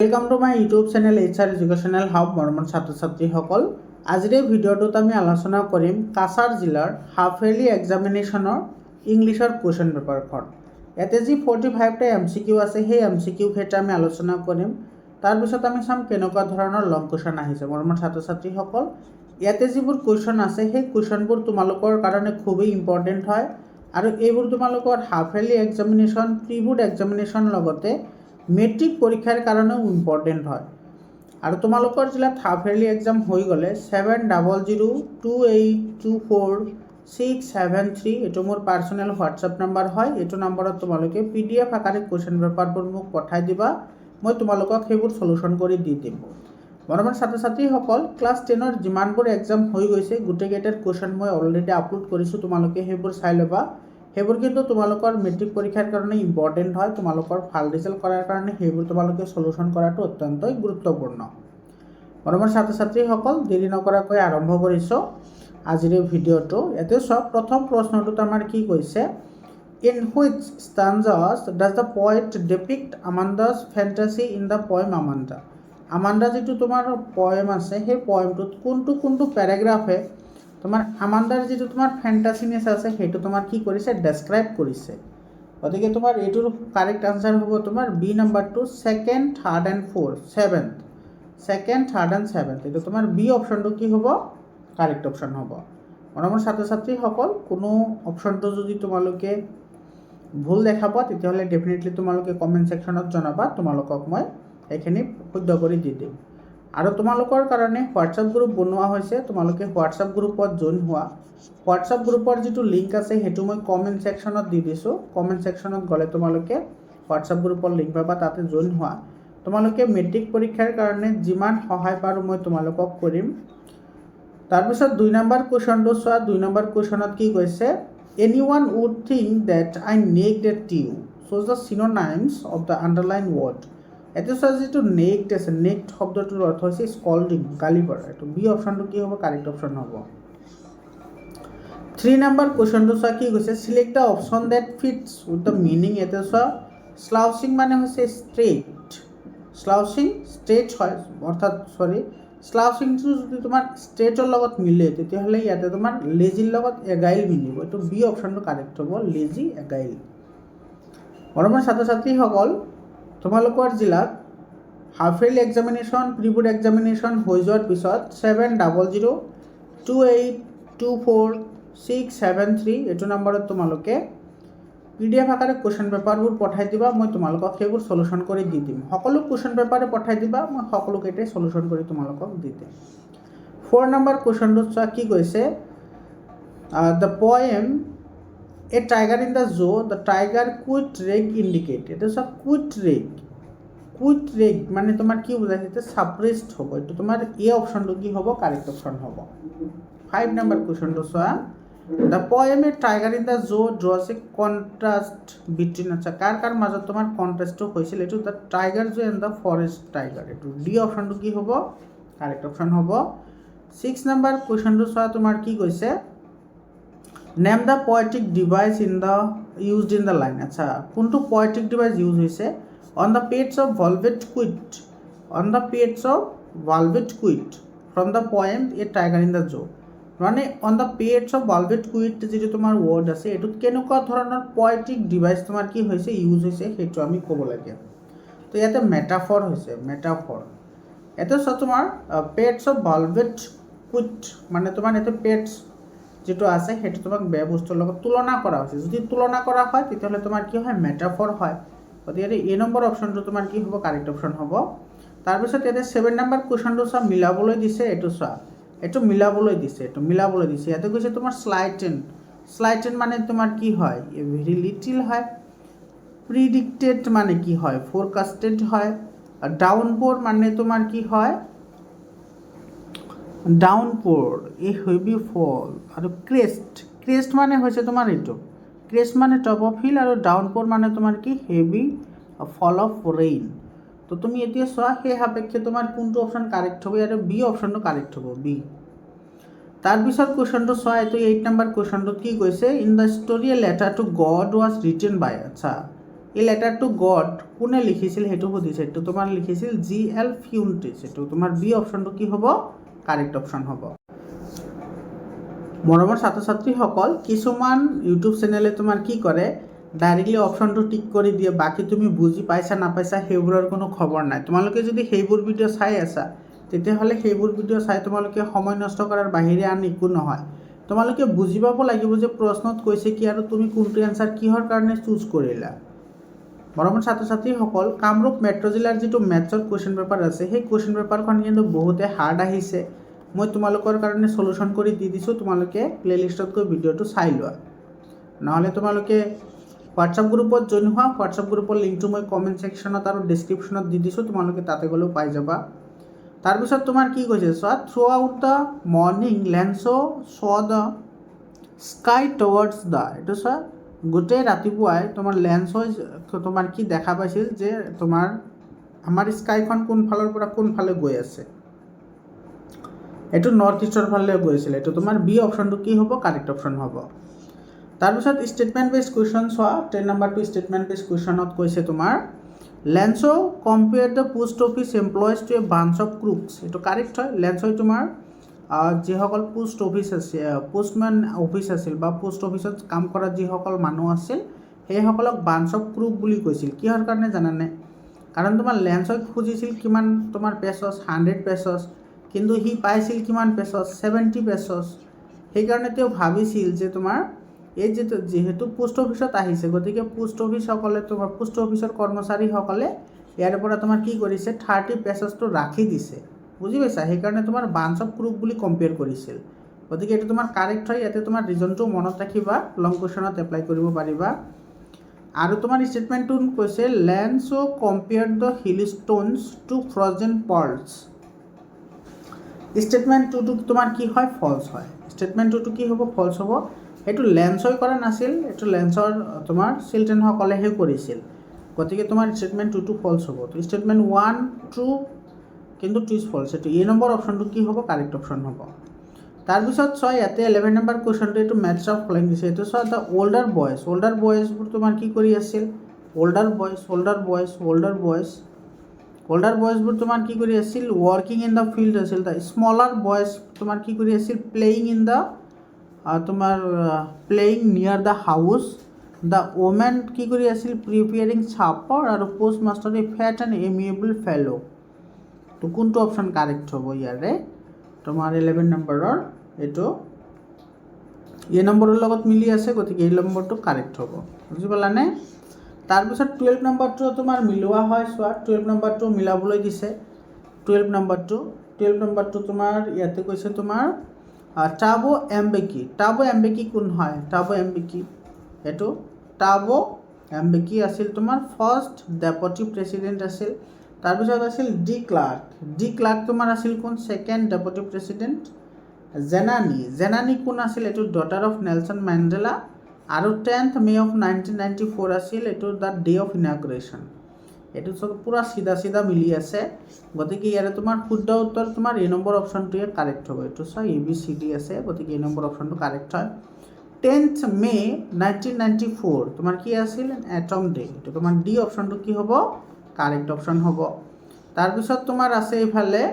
Welcome to my YouTube channel HR educational hub মৰমৰ ছাত্ৰ ছাত্ৰীসকল। আজিৰ এই ভিডিঅ'টোত আমি আলোচনা কৰিম কাছাৰ জিলাৰ হাফ ইয়াৰলি এক্সামিনেশ্যনৰ ইংলিছৰ কুৱেশ্যন পেপাৰখন। ইয়াতে যি 45টা MCQ আছে সেই MCQ কেইটা আমি আলোচনা কৰিম। তাৰপিছত আমি চাম কেনেকুৱা ধৰণৰ লং কুৱেশ্যন আহিছে মৰমৰ ছাত্ৰ ছাত্ৰীসকল। ইয়াতে যিবোৰ কুৱেশ্যন আছে সেই কুৱেশ্যনবোৰ তোমালোকৰ কাৰণে খুবেই ইম্পৰ্টেণ্ট হয় আৰু এইবোৰ তোমালোকৰ half yearly examination, pre board examination লগতে মেট্ৰিক পৰীক্ষাৰ কাৰণেও ইম্পৰ্টেণ্ট হয়। আৰু তোমালোকৰ জিলাত হাফ ইয়াৰলি এক্সাম হৈ গ'লে 7002824673 এইটো মোৰ পাৰ্চনেল হোৱাটছআপ নাম্বাৰ হয়। এইটো নাম্বাৰত তোমালোকে PDF আকাৰে কুৱেশ্যন পেপাৰবোৰ মোক পঠাই দিবা, মই তোমালোকক সেইবোৰ সলিউশ্যন কৰি দি দিম। মৰমৰ ছাত্ৰ ছাত্ৰীসকল, ক্লাছ 10ৰ যিমানবোৰ এক্সাম হৈ গৈছে গোটেইকেইটাৰ কুৱেশ্যন মই অলৰেডি আপলোড কৰিছোঁ, তোমালোকে সেইবোৰ চাই ল'বা। সেইবোৰ কিন্তু তোমালোকৰ মেট্ৰিক পৰীক্ষাৰ কাৰণে ইম্পৰ্টেণ্ট হয়। তোমালোকৰ ভাল ৰিজাল্ট কৰাৰ কাৰণে সেইবোৰ তোমালোকে সলিউশ্যন কৰাটো অত্যন্তই গুৰুত্বপূৰ্ণ। মৰমৰ ছাত্ৰ ছাত্ৰীসকল, দেৰি নকৰাকৈ আৰম্ভ কৰিছোঁ আজিৰ এই ভিডিঅ'টো। ইয়াতে চোৱা, প্ৰথম প্ৰশ্নটোত আমাৰ কি কৈছে, in which stanzas does the poet depict Amanda's fantasy in the poem Amanda. Amanda যিটো তোমাৰ পয়েম আছে সেই পয়েমটোত কোনটো পেৰাগ্ৰাফে তোমাৰ আমাণ্ডাৰ যিটো তোমাৰ ফেণ্টাচিনেছ আছে সেইটো তোমাৰ কি কৰিছে, ডেছক্ৰাইব কৰিছে। গতিকে তোমাৰ এইটোৰ কাৰেক্ট আনচাৰ হ'ব তোমাৰ বি নাম্বাৰটো, second, third and fourth, seventh. Second, third and seventh, এইটো তোমাৰ বি অপশ্যনটো কি হ'ব, কাৰেক্ট অপশ্যন হ'ব। মৰমৰ ছাত্ৰ ছাত্ৰীসকল, কোনো অপশ্যনটো যদি তোমালোকে ভুল দেখা পোৱা তেতিয়াহ'লে ডেফিনেটলি তোমালোকে কমেণ্ট ছেকশ্যনত জনাবা, তোমালোকক মই এইখিনি শুদ্ধ কৰি দি দিম। আৰু তোমালোকৰ কাৰণে হোৱাটছআপ গ্ৰুপ বনোৱা হৈছে, তোমালোকে হোৱাটছআপ গ্ৰুপত জইন হোৱা। হোৱাটছআপ গ্ৰুপৰ যিটো লিংক আছে সেইটো মই কমেণ্ট ছেকশ্যনত দি দিছোঁ। কমেণ্ট ছেকশ্যনত গ'লে তোমালোকে হোৱাটছআপ গ্ৰুপৰ লিংক পাবা, তাতে জইন হোৱা। তোমালোকে মেট্ৰিক পৰীক্ষাৰ কাৰণে যিমান সহায় পাৰোঁ মই তোমালোকক কৰিম। তাৰপিছত 2 নম্বৰ কুৱেশ্যনটো চোৱা। 2 নম্বৰ কুৱেশ্যনত কি কৈছে, এনিৱান would think that I nagged at you, choose the synonyms of the underline word. এইটো চোৱা, যিটো নেক্ড আছে, নেক্ড শব্দটোৰ অৰ্থ হৈছে স্কল্ডিং, গালি পৰা। এইটো বি অপশ্যনটো কি হ'ব, কাৰেক্ট অপশ্যন হ'ব। 3 নম্বৰ কুৱেশ্যনটো চোৱা, কি কৈছে, select the option that fits with the meaning. এইটো চোৱা, স্লাউচিং মানে হৈছে ষ্ট্ৰেইট, স্লাউচিং ষ্ট্ৰেইট হয়, অৰ্থাৎ স্লাউচিংটো যদি তোমাৰ ষ্ট্ৰেইটৰ লগত মিলে তেতিয়াহ'লে ইয়াতে তোমাৰ লেজিৰ লগত এগাইল মিলিব। এইটো বি অপশ্যনটো কাৰেক্ট হ'ব, লেজি এগাইল। মৰমৰ ছাত্ৰ ছাত্ৰীসকল, তোমালোকৰ জিলাত half yearly examination, pre board examination হৈ যোৱাৰ পিছত 7002824673 এইটো নম্বৰত তোমালোকে PDF আকাৰে কুৱেশ্যন পেপাৰবোৰ পঠাই দিবা, মই তোমালোকক সেইবোৰ সলিউশ্যন কৰি দি দিম। সকলো কুৱেশ্যন পেপাৰে পঠাই দিবা, মই সকলোকেইটাই সলিউশ্যন কৰি তোমালোকক দি দিম। 4 নম্বৰ কুৱেশ্যনটোত চোৱা, কি কৈছে, the poem a tiger in the zoo, the tiger quiet rage indicate. এইটো চোৱা, কুইট ৰেগ মানে তোমাৰ কি বুজাইছে, এতিয়া ছাপ্ৰেছড হ'ব। এইটো তোমাৰ এ অপশ্যনটো কি হ'ব, কাৰেক্ট অপশ্যন হ'ব। 5 নম্বৰ কুৱেশ্যনটো চোৱা, the poem a tiger in the zoo draws a contrast between, আচ্ছা কাৰ মাজত তোমাৰ কণ্ট্ৰাষ্টটো হৈছিল, এইটো the tiger zoo and the forest tiger. এইটো ডি অপশ্যনটো কি হ'ব, কাৰেক্ট অপশ্যন হ'ব। 6 নম্বৰ কুৱেশ্যনটো চোৱা, তোমাৰ কি কৈছে, name the poetic device used in the line. আচ্ছা, কোনটো পয়েটিক ডিভাইচ ইউজ হৈছে, on the pads of velvet quiet from the poem a tiger in the zoo. মানে on the pads of velvet quiet যিটো তোমাৰ word আছে, এইটোত কেনেকুৱা ধৰণৰ পয়েটিক ডিভাইচ তোমাৰ কি হৈছে, ইউজ হৈছে, সেইটো আমি ক'ব লাগে। তো ইয়াতে মেটাফৰ হৈছে, মেটাফৰ। ইয়াতে চোৱা, তোমাৰ পেটছ অফ ভেলভেট কুইট মানে তোমাৰ ইয়াতে পেটছ যিটো আছে সেইটো তোমাক বেয়া বস্তুৰ লগত তুলনা কৰা হৈছে। যদি তুলনা কৰা হয় তেতিয়াহ'লে তোমাৰ কি হয়, মেটাফৰ হয়। গতিকে এ নম্বৰ অপশ্যনটো তোমাৰ কি হ'ব, কাৰেক্ট অপশ্যন হ'ব। তাৰপিছত ইয়াতে 7 নম্বৰ কুৱেশ্যনটো চোৱা, মিলাবলৈ দিছে। এইটো চোৱা, এইটো মিলাবলৈ দিছে। ইয়াতে কৈছে তোমাৰ স্লাইটেন মানে তোমাৰ কি হয়, ভেৰি লিটিল হয়। প্ৰিডিক্টেড মানে কি হয়, ফৰকাষ্টেড হয়। ডাউনপ'ৰ মানে তোমাৰ কি হয়, ডাউনপ'ৰ, এ হেভি ফল। আৰু ক্ৰেষ্ট মানে হৈছে তোমাৰ এইটো, ক্ৰেষ্ট মানে টপ অফ হিল, আৰু ডাউনপ'ৰ মানে তোমাৰ কি, হেভি ফল অফ ৰেইন। তো তুমি এতিয়া চোৱা, সেই সাপেক্ষে তোমাৰ কোনটো অপশ্যন কাৰেক্ট হ'ব, ইয়াতে বি অপশ্যনটো কাৰেক্ট হ'ব, বি। তাৰপিছত কুৱেশ্যনটো চোৱা, এইটো 8 নম্বৰ কুৱেশ্যনটোত কি কৈছে, in the story a letter to God was written by. আচ্ছা, এই লেটাৰ টু গড কোনে লিখিছিল সেইটো সুধিছে, এইটো তোমাৰ লিখিছিল GL ফিউণ্টিছ। এইটো তোমাৰ বি অপশ্যনটো কি হ'ব, কাৰেক্ট অপশ্যন হ'ব। মৰমৰ ছাত্ৰ ছাত্ৰীসকল, কিছুমান ইউটিউব চেনেলে তোমাৰ কি কৰে, ডাইৰেক্টলি অপশ্যনটো টিক কৰি দিয়ে, বাকী তুমি বুজি পাইছা নাপাইছা সেইবোৰৰ কোনো খবৰ নাই। তোমালোকে যদি সেইবোৰ ভিডিঅ' চাই আছা তেতিয়াহ'লে সেইবোৰ ভিডিঅ' চাই তোমালোকে সময় নষ্ট কৰাৰ বাহিৰে আন একো নহয়। তোমালোকে বুজি পাব লাগিব যে প্ৰশ্নত কৈছে কি আৰু তুমি কোনটো এনচাৰ কিহৰ কাৰণে চুজ কৰিলা। মৰমৰ ছাত্ৰ ছাত্ৰীসকল, কামৰূপ মেট্ৰ' জিলাৰ যিটো মেথছৰ কুৱেশ্যন পেপাৰ আছে সেই কুৱেশ্যন পেপাৰখন কিন্তু বহুতে হাৰ্ড আহিছে। মই তোমালোকৰ কাৰণে সলিউশ্যন কৰি দি দিছোঁ, তোমালোকে প্লে'লিষ্টত গৈ ভিডিঅ'টো চাই লোৱা। নহ'লে তোমালোকে হোৱাটছআপ গ্ৰুপত জইন হোৱা, হোৱাটছআপ গ্ৰুপৰ লিংকটো মই কমেণ্ট ছেকশ্যনত আৰু ডেছক্ৰিপশ্যনত দি দিছোঁ, তোমালোকে তাতে গ'লেও পাই যাবা। তাৰপিছত তোমাৰ কি কৈছে চোৱা, through out the morning লেন্সো so' the sky towards the, এইটো চোৱা গোটেই ৰাতিপুৱাই তোমাৰ লেন্সই তোমাৰ কি দেখা পাইছিল যে তোমাৰ আমাৰ স্কাইখন কোনফালৰ পৰা কোনফালে গৈ আছে, এইটো নৰ্থ ইষ্টৰ ফালে গৈ আছিল। এইটো তোমাৰ বি অপশ্যনটো কি হ'ব, কাৰেক্ট অপশ্যন হ'ব। তাৰপিছত ষ্টেটমেণ্ট বেছ কুৱেশ্যন চোৱা, 10 নম্বৰটো ষ্টেটমেণ্ট বেছ কুৱেশ্যনত কৈছে তোমাৰ Lencho compare the post office employees to a bunch of crooks, এইটো কাৰেক্ট হয়। লেন্সই তোমাৰ যিসকল পোষ্ট অফিচ আছিল, পোষ্টমেন অফিচ আছিল বা পোষ্ট অফিচত কাম কৰা যিসকল মানুহ আছিল সেইসকলক বাঞ্চ অফ ক্ৰুক বুলি কৈছিল। কিহৰ কাৰণে জানানে? কাৰণ তোমাৰ লেন্সই খুজিছিল কিমান তোমাৰ পেছছ, 100 পেছছ, কিন্তু সি পাইছিল কিমান পেছছ, 70 পেছছ। সেইকাৰণে তেওঁ ভাবিছিল যে তোমাৰ এই যিহেতু পোষ্ট অফিচত আহিছে, গতিকে পোষ্ট অফিচসকলে তোমাৰ পোষ্ট অফিচৰ কৰ্মচাৰীসকলে ইয়াৰ পৰা তোমাৰ কি কৰিছে, 30 পেছছটো ৰাখি দিছে, বুজি পাইছা? সেইকাৰণে তোমাৰ বাঞ্চ অফ ক্ৰুক বুলি কম্পেয়াৰ কৰিছিল। গতিকে এইটো তোমাৰ কাৰেক্ট হয়। ইয়াতে তোমাৰ ৰিজনটো মনত ৰাখিবা, লং কুৱেশ্যনত এপ্লাই কৰিব পাৰিবা। আৰু তোমাৰ ষ্টেটমেণ্টটো কৈছে Lencho compare the hail stones to frozen pearls. Statement টুটো তোমাৰ কি হয়, ফলছ হয়। ষ্টেটমেণ্ট টুটো কি হ'ব, ফলছ হ'ব। সেইটো লেন্সই কৰা নাছিল, এইটো লেন্সৰ তোমাৰ চিলড্ৰেনসকলেহে কৰিছিল। গতিকে তোমাৰ ষ্টেটমেণ্ট টুটো ফলছ হ'ব। তো ষ্টেটমেণ্ট 1 ট্ৰু কিন্তু 2 ইজ ফলছ। এইটো এ নম্বৰ অপশ্যনটো কি হ'ব, কাৰেক্ট অপশ্যন হ'ব। তাৰপিছত চোৱা ইয়াতে 11 নম্বৰ কুৱেশ্যনটো এইটো মেথছ অফ ফলোইং দিছে। এইটো চোৱা দ্য অল্ডাৰ বয়জবোৰ তোমাৰ কি কৰি আছিল, অল্ডাৰ বয়জবোৰ তোমাৰ কি কৰি আছিল, ৱৰ্কিং ইন দ্য ফিল্ড আছিল। দ্য স্মলাৰ বয়জ তোমাৰ কি কৰি আছিল, প্লেয়িং ইন দ্য তোমাৰ playing near the house. The women কি কৰি আছিল, প্ৰিপেয়াৰিং ছাপাৰ। আৰু post master a fat and amiable fellow. তো কোনটো অপশ্যন কাৰেক্ট হ'ব ইয়াৰে, তোমাৰ 11 নম্বৰৰ এইটো এ নম্বৰৰ লগত মিলি আছে, গতিকে এই নম্বৰটো কাৰেক্ট হ'ব, বুজি পালানে? তাৰপিছত 12 নম্বৰটো তোমাৰ মিলোৱা হয়। চোৱা 12 নম্বৰটো মিলাবলৈ দিছে। 12 নম্বৰটো তোমাৰ ইয়াতে কৈছে তোমাৰ টাবো এম্বেকি কোন হয়, টাবো এম্বেকি এইটো টাবো এম্বেকি আছিল তোমাৰ ফাৰ্ষ্ট ডেপুটি প্ৰেছিডেণ্ট আছিল। তাৰপিছত আছিল ডি ক্লাৰ্ক তোমাৰ আছিল কোন, ছেকেণ্ড ডেপুটি প্ৰেছিডেণ্ট। জেনানী কোন আছিল, এইটো ডটাৰ অফ নেলছন মেণ্ডেলা। আৰু 10th মে অফ 1994 আছিল এইটো দ্য ডে অফ ইনাগ্ৰেশ্যন। এইটো চব পূৰা চিধা মিলি আছে, গতিকে ইয়াৰে তোমাৰ শুদ্ধ উত্তৰ তোমাৰ এ নম্বৰ অপশ্যনটোৱে কাৰেক্ট হ'ব। এইটো চোৱা ABCD আছে, গতিকে এ নম্বৰ অপশ্যনটো কাৰেক্ট হয়। 10th মে 1994 তোমাৰ কি আছিল, এটম ডে। এইটো তোমাৰ ডি অপশ্যনটো কি হ'ব, কাৰেক্ট অপশ্যন হ'ব। তাৰপিছত তোমাৰ আছে এইফালে,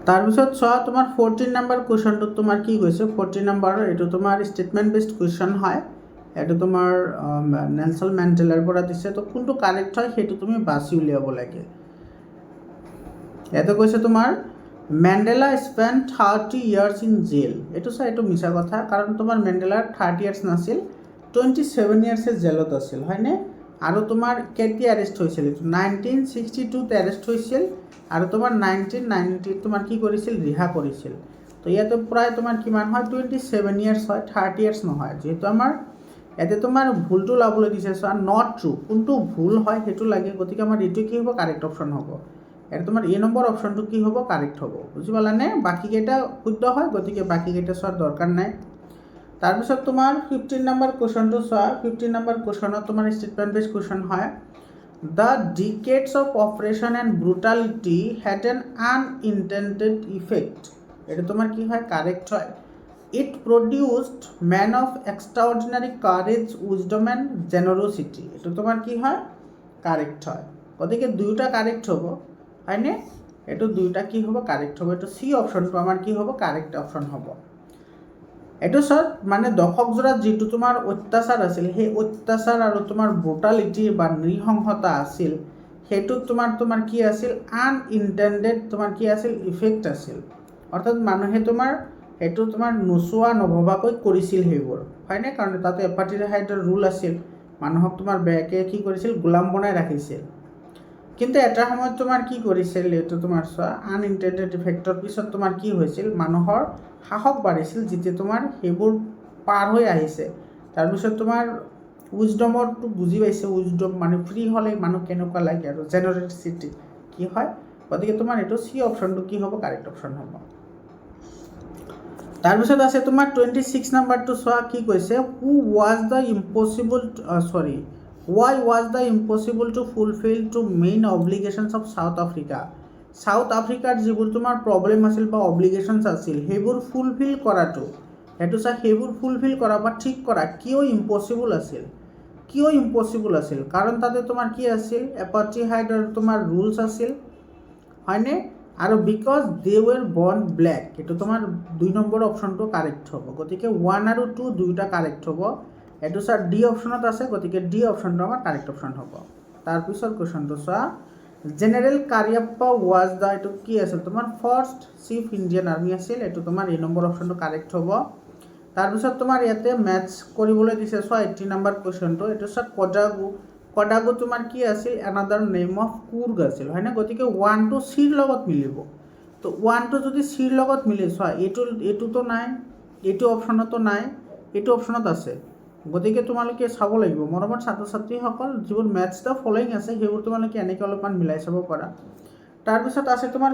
তাৰপিছত চোৱা তোমাৰ 14 নম্বৰ কুৱেশ্যনটোত তোমাৰ কি কৈছে, 14 নম্বৰৰ এইটো তোমাৰ ষ্টেটমেণ্ট বেছড কুৱেশ্যন হয়। এইটো তোমাৰ নেলছন মেণ্ডেলাৰ পৰা দিছে। তো কোনটো কাৰেক্ট হয় সেইটো তুমি বাছি উলিয়াব লাগে। ইয়াতে কৈছে তোমাৰ Mandela spend 30 years in jail. এইটো চোৱা, এইটো মিছা কথা, কাৰণ তোমাৰ মেণ্ডেলাৰ 30 years নাছিল, 27 years জেলত আছিল, হয়নে? আৰু তোমাৰ কেতিয়া এৰেষ্ট হৈছিল, 1962 এৰেষ্ট হৈছিল। আৰু তোমাৰ 1990 তোমাৰ কি কৰিছিল, ৰিহা কৰিছিল। তো ইয়াতে প্ৰায় তোমাৰ কিমান হয়, 27 years হয়, 30 years নহয়। যিহেতু আমাৰ ইয়াতে তোমাৰ ভুলটো ল'বলৈ দিছে, চোৱা নট ট্ৰু, কোনটো ভুল হয় সেইটো লাগে। গতিকে আমাৰ এইটো কি হ'ব, কাৰেক্ট অপশ্যন হ'ব। ইয়াতে তোমাৰ এ নম্বৰ অপশ্যনটো কি হ'ব, কাৰেক্ট হ'ব, বুজি পালানে? বাকীকেইটা শুদ্ধ হয়, গতিকে বাকীকেইটা চোৱাৰ দৰকাৰ নাই। তাৰপিছত তোমাৰ 15 নম্বৰ কুৱেশ্যনটো চোৱা। 15 নম্বৰ কুৱেশ্যনত তোমাৰ ষ্টেটমেণ্ট বেছড কুৱেশ্যন হয়। The decades of oppression and brutality had an unintended effect. এইটো তোমাৰ কি হয়, কাৰেক্ট হয়। It produced man of extraordinary courage wisdom and generosity. এইটো তোমাৰ কি হয়, কাৰেক্ট হয়। গতিকে দুয়োটা কাৰেক্ট হ'ব, হয়নে? এইটো দুয়োটা কি হ'ব, কাৰেক্ট হ'ব। এইটো চি অপশ্যনটো আমাৰ কি হ'ব, কাৰেক্ট অপশ্যন হ'ব। এইটো চত মানে দশকজোৰা যিটো তোমাৰ অত্যাচাৰ আছিল, সেই অত্যাচাৰ আৰু তোমাৰ ব্ৰুটালিটি বা নৃশংসতা আছিল, সেইটো তোমাৰ কি আছিল, আনইণ্টেণ্ডেড তোমাৰ কি আছিল, ইফেক্ট আছিল। অৰ্থাৎ মানুহে তোমাৰ সেইটো তোমাৰ নোচোৱা নভবাকৈ কৰিছিল সেইবোৰ, হয়নে? কাৰণ তাতে এপাৰ্টিহাইডৰ ৰুল আছিল, মানুহক তোমাৰ বেয়াকৈ কি কৰিছিল, গোলাম বনাই ৰাখিছিল। কিন্তু এটা সময়ত তোমাৰ কি কৰিছিল, এইটো তোমাৰ চোৱা, আনইণ্টেণ্ডেড ইফেক্টৰ পিছত তোমাৰ কি হৈছিল, মানুহৰ সাহস বাঢ়িছিল, যেতিয়া তোমাৰ সেইবোৰ পাৰ হৈ আহিছে। তাৰপিছত তোমাৰ উইজডমৰটো বুজি পাইছে, উইজডম মানে ফ্ৰী হ'লে মানুহ কেনেকুৱা লাগে আৰু জেনাৰেচিটি কি হয়। গতিকে তোমাৰ এইটো চি অপশ্যনটো কি হ'ব, কাৰেক্ট অপশ্যন হ'ব। তাৰপিছত আছে তোমাৰ 26 নম্বৰটো চোৱা, কি কৈছে, why was the impossible to fulfil two main obligations of South Africa. South আফ্ৰিকাৰ যিবোৰ তোমাৰ প্ৰব্লেম আছিল বা অব্লিগেশ্যনছ আছিল, সেইবোৰ ফুলফিল কৰাটো, সেইটো সেইবোৰ ফুলফিল কৰা বা ঠিক কৰা কিয় ইম্পচিবল আছিল, কাৰণ তাতে তোমাৰ কি আছিল, এপাৰ্টিহাইডৰ তোমাৰ ৰুলছ আছিল, হয়নে? আৰু বিকজ দে ৱেৰ বৰ্ন ব্লেক, এইটো তোমাৰ 2 নম্বৰ অপশ্যনটো কাৰেক্ট হ'ব। গতিকে 1 আৰু 2 দুয়োটা কাৰেক্ট হ'ব। এইটো ডি অপশ্যনত আছে, গতিকে ডি অপশ্যনটো আমাৰ কাৰেক্ট অপশ্যন হ'ব। তাৰপিছত কুৱেশ্যনটো চোৱা, জেনেৰেল কাৰিয়াপ্পা ৱাজ দ্য, এইটো কি আছিল তোমাৰ, ফাৰ্ষ্ট চিফ ইণ্ডিয়ান আৰ্মি আছিল, এইটো তোমাৰ এই নম্বৰ অপশ্যনটো কাৰেক্ট হ'ব। তাৰপিছত তোমাৰ ইয়াতে মেথছ কৰিবলৈ দিছে, চোৱা 80 নম্বৰ কুৱেশ্যনটো, এইটো চোৱা কডাগু তোমাৰ কি আছিল, এনাডাৰ নেম অফ কুৰ্গ আছিল, হয়নে? গতিকে 1 টো চিৰ লগত মিলিব। তো 1 টো যদি চিৰ লগত মিলে, চোৱা এইটোতো নাই, এইটো অপশ্যনতো নাই, এইটো অপশ্যনত আছে। গতিকে তোমালোকে চাব লাগিব, মৰমৰ ছাত্ৰ ছাত্ৰীসকল, যিবোৰ মেথছ দ্য ফলোয়িং আছে সেইবোৰ তোমালোকে এনেকৈ অলপমান মিলাই চাব পাৰা। তাৰপিছত আছে তোমাৰ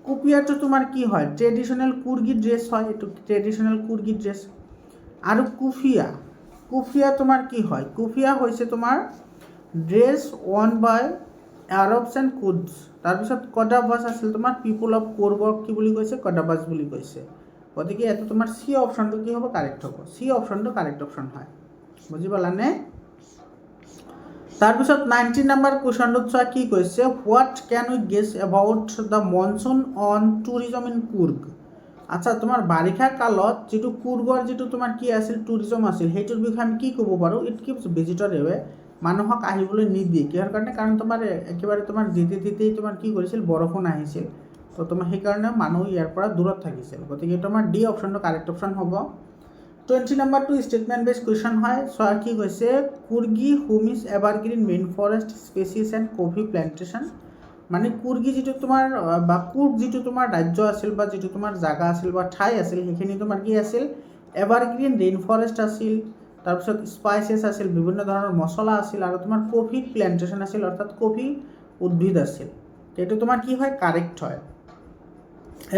কুপিয়াটো তোমাৰ কি হয়, ট্ৰেডিশ্যনেল কুৰ্গী ড্ৰেছ হয়, এইটো ট্ৰেডিশ্যনেল কুৰ্গী ড্ৰেছ। আৰু কুফিয়া তোমাৰ কি হয়, কুফিয়া হৈছে তোমাৰ ড্ৰেছ ওৱন বাই আৰবছ এণ্ড কুৰ্ডছ। তাৰপিছত কডাবাজ আছিল তোমাৰ পিপুল অফ কোৰগক কি বুলি কৈছে, কডাবাজ বুলি কৈছে। গতিকে এইটো তোমাৰ চি অপশ্যনটো কি হ'ব, কাৰেক্ট হ'ব। চি অপশ্যনটো কাৰেক্ট অপশ্যন হয়, বুজি পালানে? তাৰপিছত 90 নম্বৰ কুৱেশ্যনটোত চোৱা, কি কৈছে, what can we guess about the monsoon on tourism in Coorg. আচ্ছা, তোমাৰ বাৰিষা কালত যিটো কুৰ্গৰ যিটো তোমাৰ কি আছিল, টুৰিজম আছিল, সেইটোৰ বিষয়ে আমি কি ক'ব পাৰোঁ, ইট কিপছ ভিজিটৰ এৱে, মানুহক আহিবলৈ নিদিয়ে। কিহৰ কাৰণে? কাৰণ তোমাৰ একেবাৰে তোমাৰ যেতিয়াই তোমাৰ কি কৰিছিল, বৰষুণ আহিছিল, তো তোমাৰ সেইকাৰণে মানুহ ইয়াৰ পৰা দূৰত থাকিছিল। গতিকে তোমাৰ ডি অপশ্যনটো কাৰেক্ট অপশ্যন হ'ব। 20 নম্বৰটো ষ্টেটমেণ্ট বেছ কুৱেশ্যন হয়। চোৱা, কি কৈছে, Coorgi home is evergreen rain forest spices and coffee plantation. মানে কুৰ্গী যিটো তোমাৰ বা কুৰ্গ যিটো তোমাৰ ৰাজ্য আছিল বা যিটো তোমাৰ জাগা আছিল বা ঠাই আছিল, সেইখিনি তোমাৰ কি আছিল, এভাৰগ্ৰীণ ৰেইন ফৰেষ্ট আছিল, তাৰপিছত স্পাইচেছ আছিল, বিভিন্ন ধৰণৰ মছলা আছিল, আৰু তোমাৰ কফি প্লেণ্টেশ্যন আছিল, অৰ্থাৎ কফি উদ্ভিদ আছিল। এইটো তোমাৰ কি হয়, কাৰেক্ট হয়।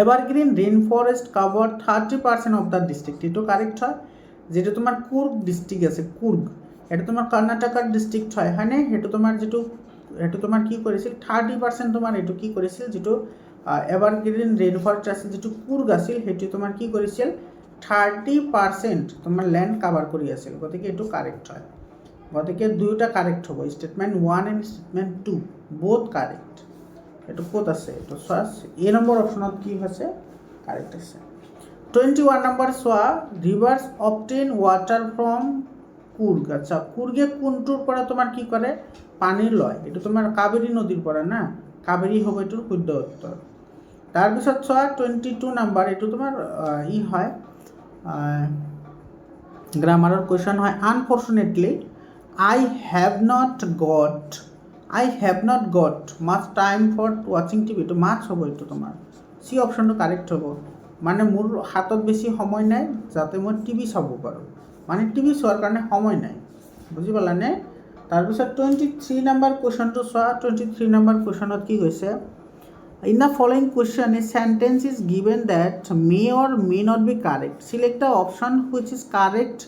Evergreen rain forest cover 30% of the district, এইটো কাৰেক্ট হয়। যিটো তোমাৰ কুৰ্গ ডিষ্ট্ৰিক্ট আছে, কুৰ্গ, এইটো তোমাৰ কৰ্ণাটকৰ ডিষ্ট্ৰিক্ট হয়, হয়নে? সেইটো তোমাৰ কি কৰিছিল, 30% তোমাৰ এইটো কি কৰিছিল, যিটো এভাৰগ্ৰীণ ৰেইন ফৰেষ্ট আছিল, যিটো কুৰ্গ আছিল, সেইটো তোমাৰ কি কৰিছিল, 30% তোমাৰ লেণ্ড কাভাৰ কৰি আছিল। গতিকে এইটো কাৰেক্ট হয়। গতিকে দুয়োটা কাৰেক্ট হ'ব, statement 1 and statement 2 both correct. এইটো ক'ত আছে, এইটো চোৱা, এ নম্বৰ অপশ্যনত কি হৈছে, কাৰেক্ট আছে। 21 নম্বৰ চোৱা, reverse obtain water from Coorg. আচ্ছা, কুৰ্গে কোনটোৰ পৰা তোমাৰ কি কৰে, পানী লয়, এইটো তোমাৰ কাবেৰী নদীৰ পৰা না, কাবেৰী হ'ব এইটোৰ শুদ্ধ উত্তৰ। তাৰপিছত চোৱা 22 নম্বৰ, এইটো তোমাৰ হয় গ্ৰামাৰৰ কুৱেশ্যন হয়। Unfortunately I have not got much time for ৱাচিং টিভি, এইটো মাছ হ'ব, এইটো তোমাৰ চি অপশ্যনটো কাৰেক্ট হ'ব। মানে মোৰ হাতত বেছি সময় নাই যাতে মই টিভি চাব পাৰোঁ, মানে টিভি চোৱাৰ কাৰণে সময় নাই, বুজি পালানে? তাৰপিছত 23 নম্বৰ কুৱেশ্যনটো চোৱা। 23 নম্বৰ কুৱেশ্যনত কি কৈছে, in the following question a sentence is given that may or may not be correct, select the option which is correct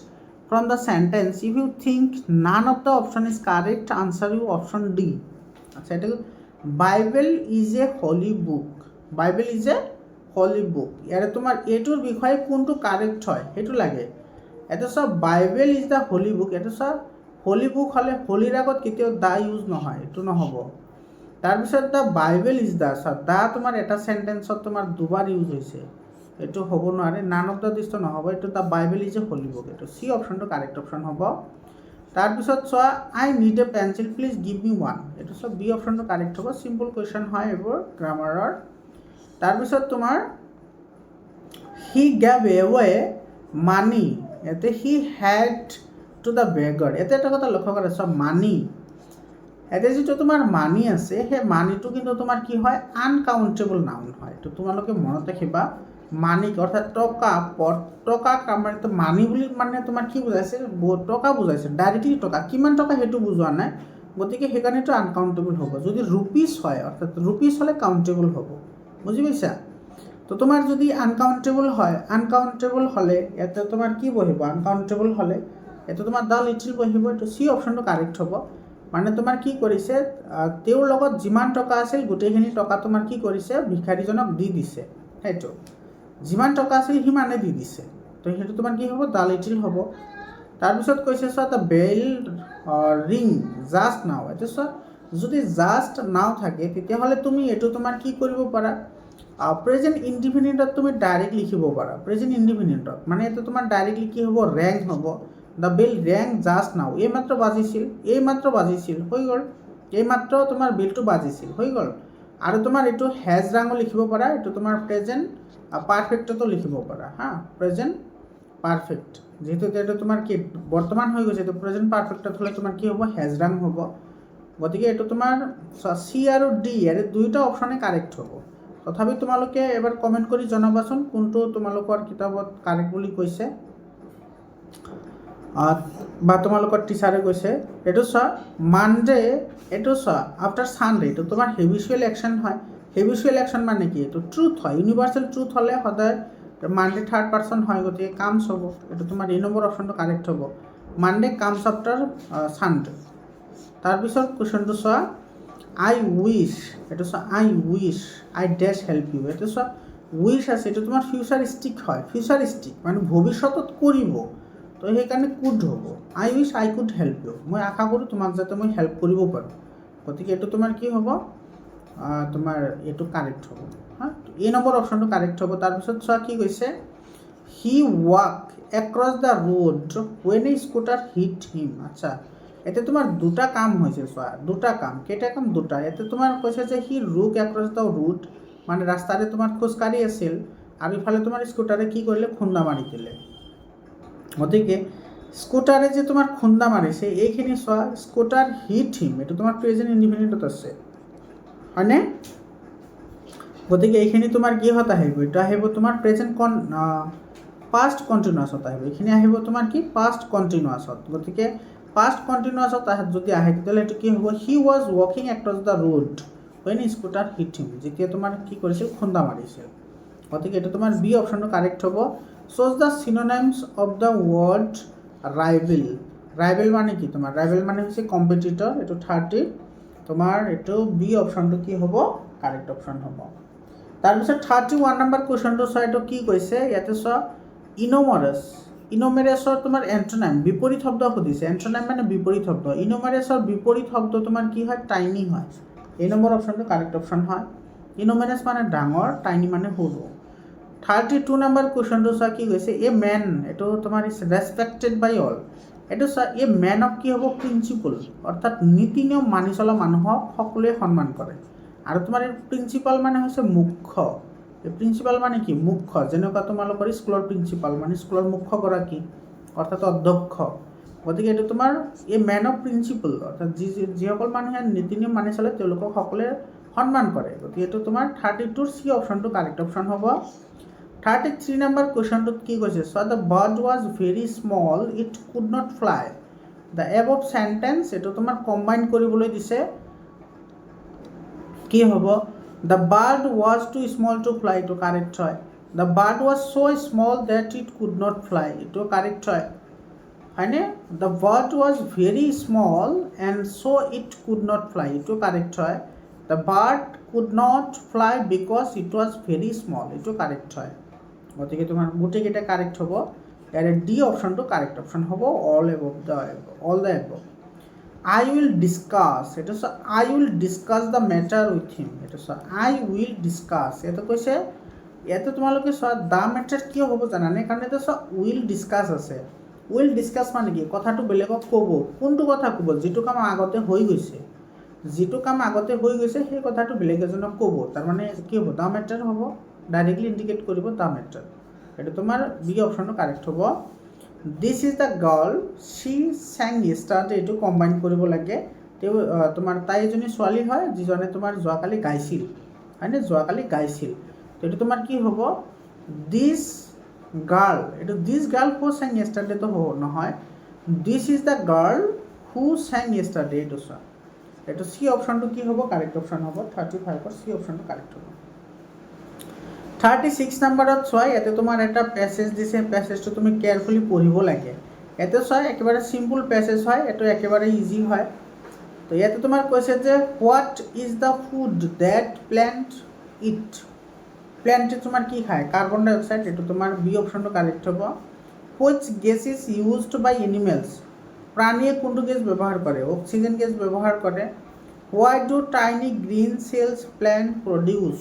from the sentence. If you think none of the option is correct, answer you option D. আচ্ছা, এটা Bible is a holy book. Bible is a holy book ইয়াৰে তোমাৰ এইটোৰ বিষয়ে কোনটো correct হয় সেইটো লাগে। এটা চোৱা Bible is the Holi book, এটা চোৱা হলি বুক হ'লে হলিৰ আগত কেতিয়াও দা ইউজ নহয়, এইটো নহ'ব। তাৰপিছত দ্য বাইবেল ইজ দ্য, চোৱা দা তোমাৰ এটা চেণ্টেন্সত তোমাৰ দুবাৰ ইউজ হৈছে, এইটো হ'ব নোৱাৰে, নান অফ দ্য দিছটো নহ'ব, এইটো the Bible is a holy book, এইটো চি অপশ্যনটো কাৰেক্ট অপশ্যন হ'ব। তাৰপিছত চোৱা I need a pencil please give me one, এইটো চোৱা বি অপশ্যনটো কাৰেক্ট হ'ব, চিম্পল কুৱেশ্যন হয় এইবোৰ গ্ৰামাৰৰ। তাৰপিছত তোমাৰ হি গেভ এৱে মানি, ইয়াতে হি হেড টু দ্য বেগাৰ, ইয়াতে এটা কথা লক্ষ্য কৰা, চোৱা মানি, ইয়াতে যিটো তোমাৰ মানি আছে সেই মানিটো কিন্তু তোমাৰ কি হয় আনকাউণ্টেবল নাউন হয়, এইটো তোমালোকে মনত ৰাখিবা। মানি অৰ্থাৎ টকা, টকা কামাৰ মানি বুলি মানে তোমাৰ কি বুজাইছে, টকা বুজাইছে, ডাইৰেক্টলি টকা, কিমান টকা সেইটো বুজোৱা নাই, গতিকে সেইকাৰণেতো আনকাউণ্টেবল হ'ব। যদি ৰুপিজ হয় অৰ্থাৎ ৰুপিজ হ'লে কাউণ্টেবল হ'ব, বুজি পাইছা? তো তোমাৰ যদি আনকাউণ্টেবল হয়, আনকাউণ্টেবল হ'লে ইয়াতে তোমাৰ কি বহিব, আনকাউণ্টেবল হ'লে এইটো তোমাৰ দ্য লিটিল বহিব, এইটো চি অপশ্যনটো কাৰেক্ট হ'ব। মানে তোমাৰ কি কৰিছে, তেওঁৰ লগত যিমান টকা আছিল গোটেইখিনি টকা তোমাৰ কি কৰিছে ভিক্ষাৰীজনক দি দিছে, সেইটো যিমান টকা আছিল সিমানে দি দিছে, তো সেইটো তোমাৰ কি হ'ব দ্য লিটিল হ'ব। তাৰপিছত কৈছে চোৱা দ্য বেল ৰিং জাষ্ট নাও, এইটো চোৱা যদি জাষ্ট নাও থাকে তেতিয়াহ'লে তুমি এইটো তোমাৰ কি কৰিব পাৰা, প্ৰেজেণ্ট ইনডিফিনিটত তুমি ডাইৰেক্ট লিখিব পাৰা, প্ৰেজেণ্ট ইনডিফিনিটত মানে এইটো তোমাৰ ডাইৰেক্টলি কি হ'ব ৰেং হ'ব, দ্য বেল ৰেং জাষ্ট নাও, এইমাত্ৰ বাজিছিল, এইমাত্ৰ বাজিছিল, হৈ গ'ল, এইমাত্ৰ তোমাৰ বেলটো বাজিছিল, হৈ গ'ল। আৰু তোমাৰ এইটো হেজ ৰাঙো লিখিব পাৰা, এইটো তোমাৰ প্ৰেজেণ্ট পাৰফেক্টতো লিখিব পাৰা, হা, প্ৰেজেণ্ট পাৰফেক্ট, যিহেতু এইটো তোমাৰ কি বৰ্তমান হৈ গৈছে, এইটো প্ৰেজেণ্ট পাৰফেক্টত হ'লে তোমাৰ কি হ'ব হেজ ৰাং হ'ব। গতিকে এইটো তোমাৰ চি আৰু ডি ইয়াৰে দুয়োটা অপশ্যনে কাৰেক্ট হ'ব। তথাপি তোমালোকে এবাৰ কমেণ্ট কৰি জনাবাচোন কোনটো তোমালোকৰ কিতাপত কাৰেক্ট বুলি কৈছে বা তোমালোকৰ টিচাৰে কৈছে। এইটো চোৱা মানডে, এইটো চোৱা আফটাৰ ছানডে, এইটো তোমাৰ হেবিচুৱেল একশ্যন হয়, হেবিচুৱেল একশ্যন মানে কি, এইটো ট্ৰুথ হয়, ইউনিভাৰ্চেল ট্ৰুথ হ'লে সদায় মানডে থাৰ্ড পাৰ্চন হয়, গতিকে কামছ হ'ব, এইটো তোমাৰ এই নম্বৰ অপশ্যনটো কাৰেক্ট হ'ব, মানডে কামছ আফটাৰ ছানডে। তাৰপিছত কুৱেশ্যনটো চোৱা আই উইচ, এইটো চোৱা I wish I does help you, এইটো চোৱা উইচ আছে, এইটো তোমাৰ ফিউচাৰিষ্টিক হয়, ফিউচাৰিষ্টিক মানে ভৱিষ্যতত কৰিব, তো সেইকাৰণে কুড হ'ব, I wish I could help you, মই আশা কৰোঁ তোমাক যাতে মই হেল্প কৰিব পাৰোঁ, গতিকে এইটো তোমাৰ কি হ'ব, তোমাৰ এইটো কাৰেক্ট হ'ব, হা, এই নম্বৰ অপশ্যনটো কাৰেক্ট হ'ব। তাৰপিছত চোৱা কি কৈছে, he walk across the road when a scooter hit him, আচ্ছা এতিয়া তোমাৰ দুটা কাম হৈছে, চোৱা দুটা কাম, কেইটা কাম, দুটা। ইয়াতে তোমাৰ কৈছে যে সি ৰুক এক্ৰছ দ্য ৰোড মানে ৰাস্তাৰে তোমাৰ খোজকাঢ়ি আছিল আৰু ইফালে তোমাৰ স্কুটাৰে কি কৰিলে খুন্দা মাৰি দিলে, গতিকে স্কুটাৰে যে তোমাৰ খুন্দা মাৰিছে এইখিনি চোৱা স্কুটাৰ হিট হিম, এইটো তোমাৰ প্ৰেজেণ্ট ইনডিফিনিটত আছে, হয়নে? গতিকে এইখিনি তোমাৰ কিহত আহিব, এইটো আহিব তোমাৰ প্ৰেজেণ্ট পাষ্ট কণ্টিনিউৱাছত আহিব, এইখিনি আহিব তোমাৰ কি পাষ্ট কণ্টিনিউৱাছত, গতিকে পাষ্ট কণ্টিনিউৱাছত যদি আহে তেতিয়াহ'লে এইটো কি হ'ব, হি ৱাজ ৱাকিং across the road when scooter hit him, যেতিয়া তোমাৰ কি কৰিছিল খুন্দা মাৰিছিল, গতিকে এইটো তোমাৰ বি অপশ্যনটো কাৰেক্ট হ'ব। শ্ব'জ the synonyms of the word rival, rival মানে কি, তোমাৰ ৰাইভেল মানে হৈছে কম্পিটিটৰ, এইটো 30 তোমাৰ এইটো বি অপশ্যনটো কি হ'ব কাৰেক্ট অপশ্যন হ'ব। তাৰপিছত 31 নম্বৰ কুৱেশ্যনটো চোৱা, এইটো কি কৈছে ইয়াতে চোৱা ইন'মাৰাছ, ইন'মেৰাছৰ তোমাৰ এণ্ট্ৰনাইম বিপৰীত শব্দ সুধিছে, এণ্ট্ৰনাইম মানে বিপৰীত শব্দ, ইন'মেৰাছৰ বিপৰীত শব্দ তোমাৰ কি হয় টাইনি হয়, এই নম্বৰ অপশ্যনটো কাৰেক্ট অপশ্যন হয়, ইন'মেৰাছ মানে ডাঙৰ, টাইনি মানে সৰু। 32 নম্বৰ কুৱেশ্যনটো চোৱা কি কৈছে, এ মেন, এইটো তোমাৰ ইজ ৰেচপেক্টেড বাই অল, এইটো চোৱা এই মেনক কি হ'ব প্ৰিন্সিপল, অৰ্থাৎ নীতি নিয়ম মানি চলা মানুহক সকলোৱে সন্মান কৰে, আৰু তোমাৰ এই প্ৰিন্সিপাল মানে হৈছে মুখ্য, এই প্ৰিন্সিপাল মানে কি মুখ্য, যেনেকুৱা তোমালোকৰ স্কুলৰ প্ৰিন্সিপাল মানে স্কুলৰ মুখ্যগৰাকী অৰ্থাৎ অধ্যক্ষ, গতিকে এইটো তোমাৰ এই মেন অফ প্ৰিন্সিপল, অৰ্থাৎ যিসকল মানুহে নীতি নিয়ম মানি চলে তেওঁলোকক সকলোৱে সন্মান কৰে, গতিকে এইটো তোমাৰ 32 চি অপশ্যনটো কাৰেক্ট অপশ্যন হ'ব। 33 নম্বৰ কুৱেশ্যনটোত কি কৈছে চোৱা, the bird was very small it could not fly, the above sentence এইটো তোমাৰ কম্বাইন কৰিবলৈ দিছে, কি হ'ব, the bird was too small to fly, এইটো কাৰেক্ট হয়, the bird was so' small that it could not fly, এইটো correct হয়, হয়নে? The bird was very small and so' it could not fly, এইটো কাৰেক্ট হয়। The bird could not fly because it was very small, এইটো correct হয়। গতিকে তোমাৰ গোটেইকেইটা কাৰেক্ট হ'ব। ইয়াৰে ডি অপশ্যনটো কাৰেক্ট অপশ্যন হ'ব, all the above. I will discuss, এইটো চোৱা I will discuss the matter with him, এইটো চোৱা আই উইল ডিছকাছ, এইটো কৈছে ইয়াতে তোমালোকে চোৱা দ্য মেটাৰ কিয় হ'ব জানানে? কাৰণ এইটো চোৱা উইল ডিছকাছ আছে। উইল ডিছকাছ মানে কি? কথাটো বেলেগক ক'ব। কোনটো কথা ক'ব? যিটো কাম আগতে হৈ গৈছে, যিটো কাম আগতে হৈ গৈছে সেই কথাটো বেলেগ এজনক ক'ব। তাৰমানে কি হ'ব? দ্য মেটাৰ হ'ব, ডাইৰেক্টলি ইণ্ডিকেট কৰিব দ্য মেটাৰ। এইটো তোমাৰ বি অপশ্যনটো কাৰেক্ট হ'ব। দিছ ইজ দ্য গাৰ্ল শ্বি চেং য়েষ্টাৰডে, এইটো কম্বাইন কৰিব লাগে। তেওঁ তোমাৰ তাই এজনী ছোৱালী হয় যিজনে তোমাৰ যোৱাকালি গাইছিল, হয়নে? যোৱাকালি গাইছিল। তো এইটো তোমাৰ কি হ'ব? দিছ গাৰ্ল, এইটো দিছ গাৰ্ল হু চেং য়েষ্টাৰডেটো হ'ব নহয়, দিছ ইজ দ্য গাৰ্ল হু চেং য়েষ্টাৰডে, এইটো চোৱা। এইটো চি অপশ্যনটো কি হ'ব? কাৰেক্ট অপশ্যন হ'ব। 35ৰ চি অপশ্যনটো কাৰেক্ট হ'ব। 36 নম্বৰত চোৱা, ইয়াতে তোমাৰ এটা পেছেজ দিছে, পেছেজটো তুমি কেয়াৰফুলি পঢ়িব লাগে। ইয়াতে চোৱা একেবাৰে চিম্পল পেছেজ হয়, এইটো একেবাৰে ইজি হয়। তো ইয়াতে তোমাৰ কৈছে যে what is the food that plant eat, প্লেণ্টে তোমাৰ কি খায়? কাৰ্বন ডাই অক্সাইড, এইটো তোমাৰ বি অপশ্যনটো কাৰেক্ট হ'ব। Which gas is used by animals, প্ৰাণীয়ে কোনটো গেছ ব্যৱহাৰ কৰে? অক্সিজেন গেছ ব্যৱহাৰ কৰে। Why do tiny green cells plant produce,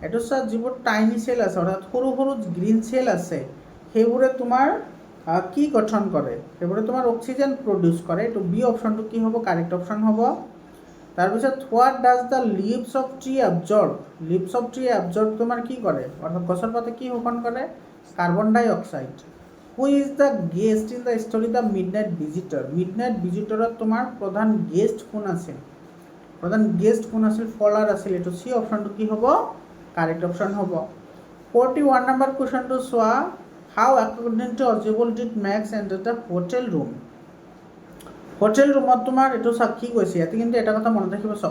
এইটো চোৱা যিবোৰ টাইনি চেল আছে অৰ্থাৎ সৰু সৰু গ্ৰীণ চেল আছে সেইবোৰে তোমাৰ কি গঠন কৰে? সেইবোৰে তোমাৰ অক্সিজেন প্ৰডিউচ কৰে। এইটো বি অপশ্যনটো কি হ'ব? কাৰেক্ট অপশ্যন হ'ব। তাৰপিছত what does the leaves of tree absorb, leaves of tree absorb তোমাৰ কি কৰে? অৰ্থাৎ গছৰ পাতে কি শোষণ কৰে? কাৰ্বন ডাই অক্সাইড। Who is the guest in the story the midnight visitor, midnight ভিজিটৰত তোমাৰ প্ৰধান গেষ্ট কোন আছিল? প্ৰধান গেষ্ট কোন আছিল? ফলাৰ আছিল। এইটো চি অপশ্যনটো কি হ'ব? কাৰেক্ট অপশ্যন হ'ব। 41 নম্বৰ কুৱেশ্যনটো চোৱা, how according to Ausable did Max enter the hotel room, hotel ৰুমত তোমাৰ এইটো চোৱা কি কৈছে ইয়াতে, কিন্তু এটা কথা মনত ৰাখিব চোৱা,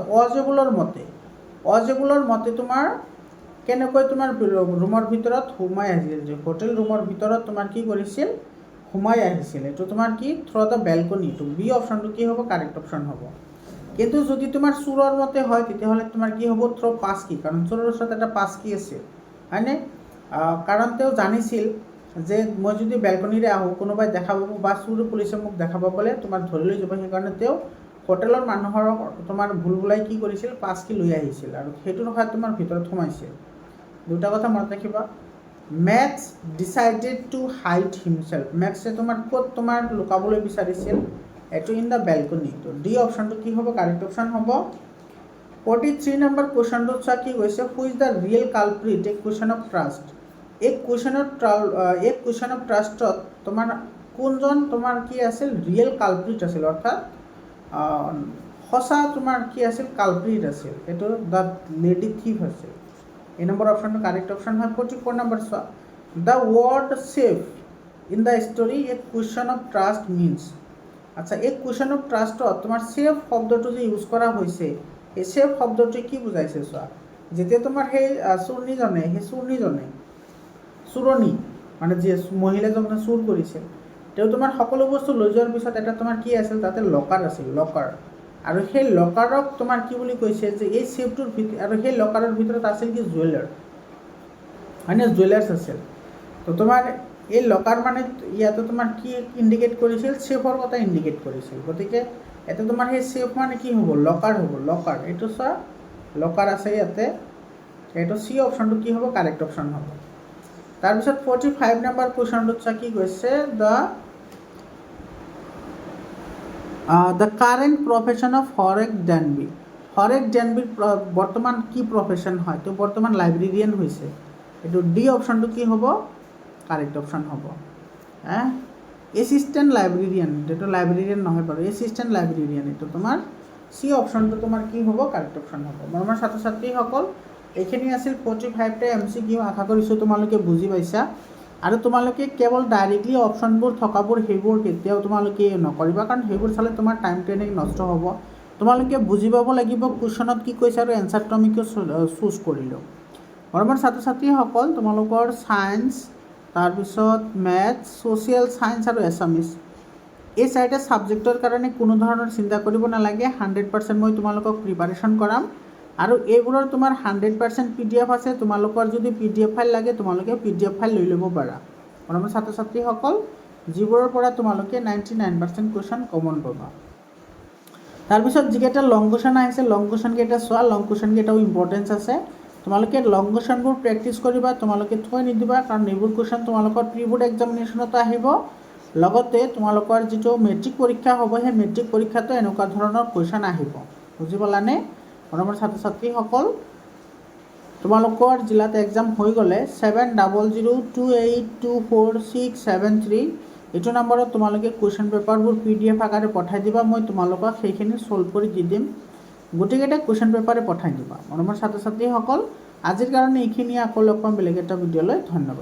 অজেবুলৰ মতে তোমাৰ কেনেকৈ তোমাৰ ৰুমৰ ভিতৰত সোমাই আহিছিল, যে হোটেল ৰুমৰ ভিতৰত তোমাৰ কি কৰিছিল? সোমাই আহিছিল। এইটো তোমাৰ কি? থ্ৰু দ্য বেলকনি, এইটো বি অপশ্যনটো কি হ'ব? কাৰেক্ট অপশ্যন হ'ব। কিন্তু যদি তোমাৰ চোৰৰ মতে হয় তেতিয়াহ'লে তোমাৰ কি হ'ব? থ্ৰু পাছ কি, কাৰণ চোৰৰ ওচৰত এটা পাছ কি আছিল, হয়নে? কাৰণ তেওঁ জানিছিল যে মই যদি বেলকনিৰে আহোঁ কোনোবাই দেখা পাব বা চোৰ পুলিচে মোক দেখা পাবলৈ তোমাৰ ধৰি লৈ যাব, সেইকাৰণে তেওঁ হোটেলৰ মানুহৰ তোমাৰ ভুল বুলাই কি কৰিছিল? পাছ কি লৈ আহিছিল আৰু সেইটোৰ সহায়ত তোমাৰ ভিতৰত সোমাইছিল। দুটা কথা মনত ৰাখিবা। Max decided to hide himself, মেক্সে তোমাৰ ক'ত তোমাৰ লুকাবলৈ বিচাৰিছিল? এইটো ইন দ্য বেলকনি। তো ডি অপশ্যনটো কি হ'ব? কাৰেক্ট অপশ্যন হ'ব। 43 নম্বৰ কুৱেশ্যনটোত চোৱা কি কৈছে, হু is the real culprit A question of trust, এই কুৱেশ্যন অফ ট্ৰাষ্টত তোমাৰ কোনজন তোমাৰ কি আছিল? ৰিয়েল কালপ্ৰিট আছিল, অৰ্থাৎ সঁচা তোমাৰ কি আছিল? কালপ্ৰিট আছিল। এইটো দ্য লেডি থিফ আছিল। এই নম্বৰ অপশ্যনটো কাৰেক্ট অপশ্যন হয়। 44 নম্বৰ চোৱা, the word safe in the story a question of trust means, আচ্ছা এই কুৱেশ্যন অফ ট্ৰাষ্টত তোমাৰ ছেফ শব্দটো যে ইউজ কৰা হৈছে, এই ছেফ শব্দটোৱে কি বুজাইছে চোৱা, যেতিয়া তোমাৰ সেই চোৰণী মানে যি মহিলাজনে চুৰ কৰিছিল, তেওঁ তোমাৰ সকলো বস্তু লৈ যোৱাৰ পিছত এটা তোমাৰ কি আছিল? তাতে লকাৰ আছিল, লকাৰ। আৰু সেই লকাৰক তোমাৰ কি বুলি কৈছে? যে এই ছেফটোৰ আৰু সেই লকাৰৰ ভিতৰত আছিল কি? জুৱেলাৰ, হয়নে? জুৱেলাৰ্ছ আছিল। তো তোমাৰ এই লকাৰ মানে ইয়াতে তোমাৰ কি ইণ্ডিকেট কৰিছিল? ছেফৰ কথা ইণ্ডিকেট কৰিছিল। গতিকে ইয়াতে তোমাৰ সেই ছেফ মানে কি হ'ব? লকাৰ হ'ব, লকাৰ। এইটো চোৱা লকাৰ আছে ইয়াতে, এইটো চি অপশ্যনটো কি হ'ব? কাৰেক্ট অপশ্যন হ'ব। তাৰপিছত 45 নম্বৰ কুৱেশ্যনটোত চোৱা কি কৈছে, দ্য কাৰেণ্ট প্ৰফেশ্যন অফ হৰেক ডেনবি, হৰেক ডেনবিৰ বৰ্তমান কি প্ৰফেশ্যন হয়? তো বৰ্তমান লাইব্ৰেৰিয়ান হৈছে। এইটো ডি অপশ্যনটো কি হ'ব? কাৰেক্ট অপশ্যন হ'ব। এছিষ্টেণ্ট লাইব্ৰেৰিয়ান, এইটো লাইব্ৰেৰিয়ান নহয় বাৰু, এছিষ্টেণ্ট লাইব্ৰেৰিয়ান, এইটো তোমাৰ চি অপশ্যনটো তোমাৰ কি হ'ব? কাৰেক্ট অপশ্যন হ'ব। মৰমৰ ছাত্ৰ ছাত্ৰীসকল, এইখিনি আছিল 45টা MCQ। আশা কৰিছোঁ তোমালোকে বুজি পাইছা। আৰু তোমালোকে কেৱল ডাইৰেক্টলি অপশ্যনবোৰ থকাবোৰ সেইবোৰ কেতিয়াও তোমালোকে নকৰিবা, কাৰণ সেইবোৰ চালে তোমাৰ টাইমটো এনেকৈ নষ্ট হ'ব। তোমালোকে বুজি পাব লাগিব কুৱেশ্যনত কি কৈছে আৰু এনচাৰটো আমি কিয় চুজ কৰিলোঁ। মৰমৰ ছাত্ৰ ছাত্ৰীসকল, তোমালোকৰ ছায়েন্স, তাৰপিছত মেথছ, ছ'চিয়েল ছায়েন্স আৰু এছামিছ, এই 4টা ছাবজেক্টৰ কাৰণে কোনো ধৰণৰ চিন্তা কৰিব নালাগে। 100% মই তোমালোকক প্ৰিপাৰেশ্যন কৰাম। আৰু এইবোৰৰ তোমাৰ 100% PDF আছে। তোমালোকৰ যদি PDF ফাইল লাগে তোমালোকে PDF ফাইল লৈ ল'ব পাৰা। মৰমৰ ছাত্ৰ ছাত্ৰীসকল, যিবোৰৰ পৰা তোমালোকে 99% কুৱেশ্যন কমন পাবা। তাৰপিছত যিকেইটা লং কুৱেশ্যন আহিছে, লং কুৱেশ্যনকেইটা চোৱা। লং কুৱেশ্যনকেইটাও ইম্পৰ্টেঞ্চ আছে। তোমালোকে লং কুৱেশ্যনবোৰ প্ৰেক্টিছ কৰিবা, তোমালোকে থৈ নিদিবা, কাৰণ এইবোৰ কুৱেশ্যন তোমালোকৰ প্ৰি বোৰ্ড এক্সামিনেশ্যনত আহিব। লগতে তোমালোকৰ যিটো মেট্ৰিক পৰীক্ষা হ'ব, সেই মেট্ৰিক পৰীক্ষাতো এনেকুৱা ধৰণৰ কুৱেশ্যন আহিব। বুজি পালানে? মৰমৰ ছাত্ৰ ছাত্ৰীসকল, তোমালোকৰ জিলাত এক্সাম হৈ গ'লে 7002824673 এইটো নম্বৰত তোমালোকে কুৱেশ্যন পেপাৰবোৰ PDF আকাৰে পঠাই দিবা। মই তোমালোকক সেইখিনি ছল্ভ কৰি দি দিম। গোটেইকেইটা কুৱেশ্যন পেপাৰে পঠাই দিবা। মৰমৰ ছাত্ৰ ছাত্ৰীসকল, আজিৰ কাৰণে এইখিনিয়ে। আকৌ লগ পাম বেলেগ এটা ভিডিঅ'লৈ। ধন্যবাদ।